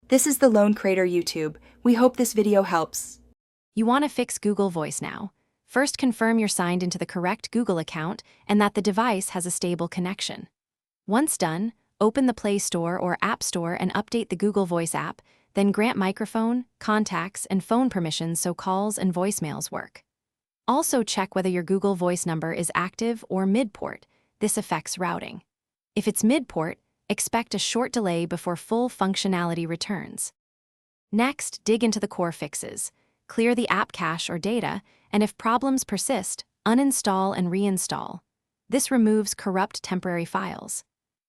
This is the Lone Crater YouTube. We hope this video helps. You want to fix Google Voice now. First, confirm you're signed into the correct Google account and that the device has a stable connection. Once done, open the Play Store or App Store and update the Google Voice app, then grant microphone, contacts, and phone permissions so calls and voicemails work. Also check whether your Google Voice number is active or mid-port. This affects routing. If it's mid-port, expect a short delay before full functionality returns. Next, dig into the core fixes. Clear the app cache or data, and if problems persist, uninstall and reinstall. This removes corrupt temporary files.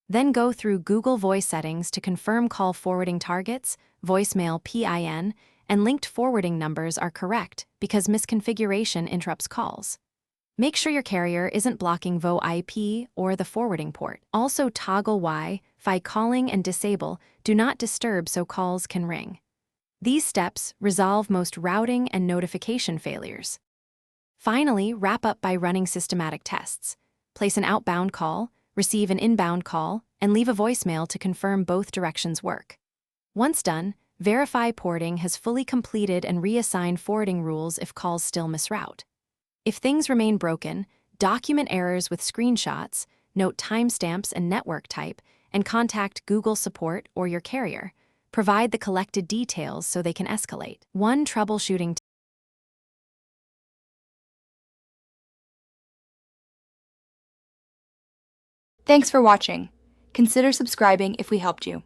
Then go through Google Voice settings to confirm call forwarding targets, voicemail PIN, and linked forwarding numbers are correct because misconfiguration interrupts calls. Make sure your carrier isn't blocking VoIP or the forwarding port. Also toggle Wi-Fi calling and disable Do Not Disturb so calls can ring. These steps resolve most routing and notification failures. Finally, wrap up by running systematic tests. Place an outbound call, receive an inbound call, and leave a voicemail to confirm both directions work. Once done, verify porting has fully completed and reassign forwarding rules if calls still misroute. If things remain broken, document errors with screenshots, note timestamps and network type, and contact Google support or your carrier. Provide the collected details so they can escalate. One troubleshooting. Thanks for watching. Consider subscribing if we helped you.